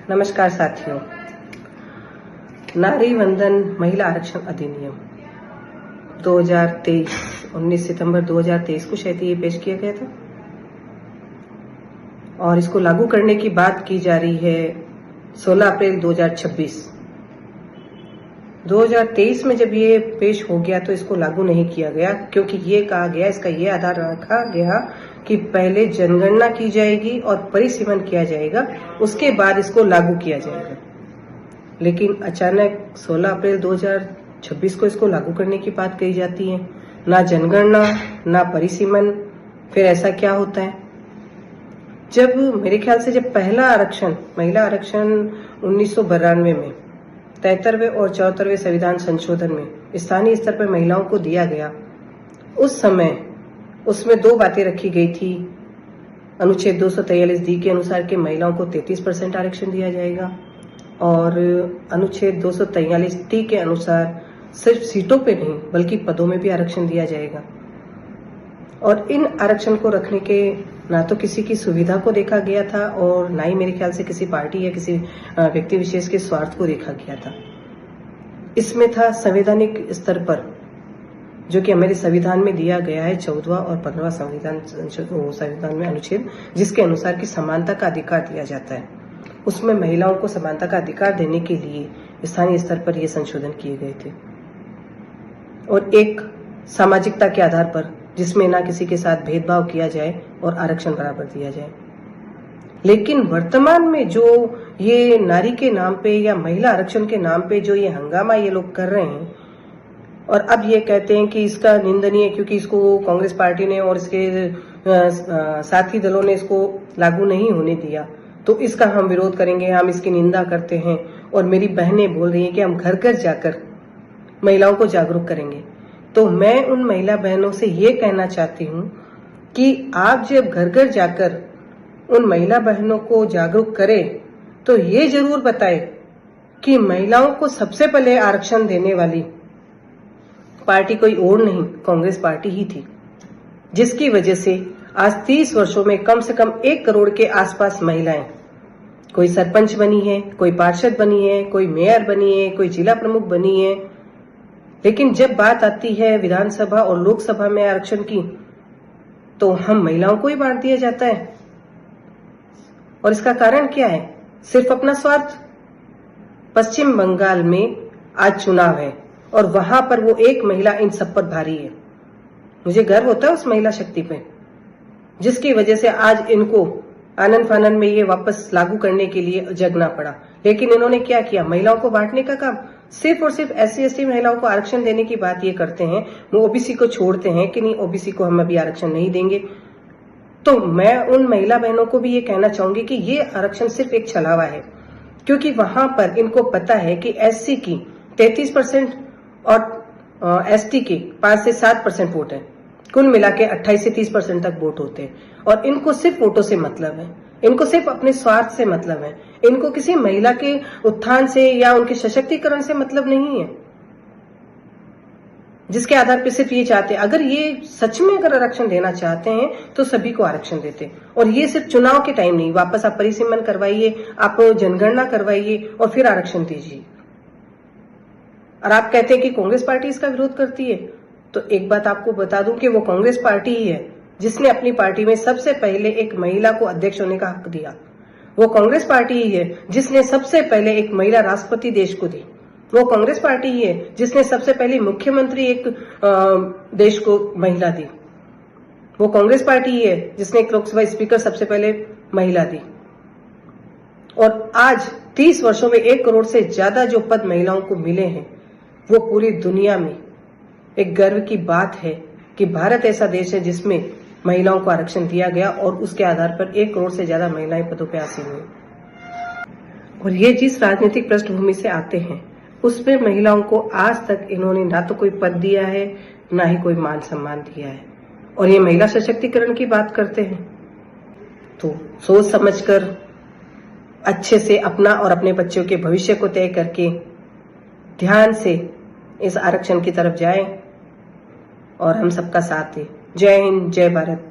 नमस्कार साथियों। नारी वंदन महिला आरक्षण अधिनियम 2023 19 सितंबर 2023 को शायद ये पेश किया गया था और इसको लागू करने की बात की जा रही है 16 अप्रैल 2026। 2023 में जब ये पेश हो गया तो इसको लागू नहीं किया गया, क्योंकि ये कहा गया, इसका ये आधार रखा गया कि पहले जनगणना की जाएगी और परिसीमन किया जाएगा, उसके बाद इसको लागू किया जाएगा। लेकिन अचानक 16 अप्रैल 2026 को इसको लागू करने की बात कही जाती है। ना जनगणना ना परिसीमन, फिर ऐसा क्या होता है? जब मेरे ख्याल से जब पहला आरक्षण, महिला आरक्षण 1992 में 73वें और 74वें संविधान संशोधन में स्थानीय स्तर पर महिलाओं को दिया गया, उस समय उसमें दो बातें रखी गई थी। अनुच्छेद 243D के अनुसार के महिलाओं को 33% आरक्षण दिया जाएगा और अनुच्छेद 243T के अनुसार सिर्फ सीटों पे नहीं बल्कि पदों में भी आरक्षण दिया जाएगा। और इन आरक्षण को रखने के ना तो किसी की सुविधा को देखा गया था और ना ही मेरे ख्याल से किसी पार्टी या किसी व्यक्ति विशेष के स्वार्थ को देखा गया था। इसमें था संवैधानिक स्तर पर, जो कि हमारे संविधान में दिया गया है 14वां और 15वां संविधान में अनुच्छेद, जिसके अनुसार की समानता का अधिकार दिया जाता है। उसमें महिलाओं को समानता का अधिकार देने के लिए स्थानीय स्तर पर ये संशोधन किए गए थे और एक सामाजिकता के आधार पर, जिसमें ना किसी के साथ भेदभाव किया जाए और आरक्षण बराबर दिया जाए। लेकिन वर्तमान में जो ये नारी के नाम पे या महिला आरक्षण के नाम पे जो ये हंगामा ये लोग कर रहे हैं और अब ये कहते हैं कि इसका निंदनीय, क्योंकि इसको कांग्रेस पार्टी ने और इसके साथी दलों ने इसको लागू नहीं होने दिया, तो इसका हम विरोध करेंगे, हम इसकी निंदा करते हैं। और मेरी बहनें बोल रही हैं कि हम घर घर जाकर महिलाओं को जागरूक करेंगे। तो मैं उन महिला बहनों से ये कहना चाहती हूँ कि आप जब घर घर जाकर उन महिला बहनों को जागरूक करें तो ये जरूर बताएं कि महिलाओं को सबसे पहले आरक्षण देने वाली पार्टी कोई और नहीं, कांग्रेस पार्टी ही थी, जिसकी वजह से आज 30 वर्षों में कम से कम 1 करोड़ के आसपास महिलाएं कोई सरपंच बनी है, कोई पार्षद बनी है, कोई मेयर बनी है, कोई जिला प्रमुख बनी है। लेकिन जब बात आती है विधानसभा और लोकसभा में आरक्षण की, तो हम महिलाओं को ही बांट दिया जाता है। और इसका कारण क्या है? सिर्फ अपना स्वार्थ। पश्चिम बंगाल में आज चुनाव है और वहां पर वो एक महिला इन सब पर भारी है। मुझे गर्व होता है उस महिला शक्ति पे, जिसकी वजह से आज इनको आनंद फानन में ये वापस लागू करने के लिए जगना पड़ा। लेकिन इन्होंने क्या किया? महिलाओं को बांटने का काम। सिर्फ और सिर्फ SC/ST महिलाओं को आरक्षण देने की बात ये करते हैं, वो OBC को छोड़ते हैं कि नहीं, OBC को हम अभी आरक्षण नहीं देंगे। तो मैं उन महिला बहनों को भी ये कहना चाहूंगी कि ये आरक्षण सिर्फ एक छलावा है, क्योंकि वहां पर इनको पता है कि SC की 33% और ST के 5 से 7% वोट है। कुल मिला के 28 से 30% तक वोट होते हैं और इनको सिर्फ वोटों से मतलब है, इनको सिर्फ अपने स्वार्थ से मतलब है, इनको किसी महिला के उत्थान से या उनके सशक्तिकरण से मतलब नहीं है, जिसके आधार पर सिर्फ ये चाहते हैं। अगर ये सच में अगर आरक्षण देना चाहते हैं तो सभी को आरक्षण देते, और ये सिर्फ चुनाव के टाइम नहीं, वापस आप परिसीमन करवाइए, आप जनगणना करवाइए और फिर आरक्षण दीजिए। और आप कहते हैं कि कांग्रेस पार्टी इसका विरोध करती है, तो एक बात आपको बता दूं कि वो कांग्रेस पार्टी ही है जिसने अपनी पार्टी में सबसे पहले एक महिला को अध्यक्ष होने का हक दिया। वो कांग्रेस पार्टी ही है जिसने सबसे पहले एक महिला राष्ट्रपति देश को दी। वो कांग्रेस पार्टी ही है जिसने सबसे पहले मुख्यमंत्री एक देश को महिला दी। वो कांग्रेस पार्टी ही है जिसने एक लोकसभा स्पीकर सबसे पहले महिला दी। और आज 30 वर्षों में 1 करोड़ से ज्यादा जो पद महिलाओं को मिले हैं, वो पूरी दुनिया में एक गर्व की बात है कि भारत ऐसा देश है जिसमें महिलाओं को आरक्षण दिया गया और उसके आधार पर 1 करोड़ से ज्यादा महिलाएं पदों पर आसीन हुई। और ये जिस राजनीतिक पृष्ठभूमि से आते हैं, उसमें महिलाओं को आज तक इन्होंने ना तो कोई पद दिया है, ना ही कोई मान सम्मान दिया है। और ये महिला सशक्तिकरण की बात करते हैं, तो सोच समझकर अच्छे से अपना और अपने बच्चों के भविष्य को तय करके ध्यान से इस आरक्षण की तरफ जाएं और हम सबका साथ दें। जय हिंद, जय भारत।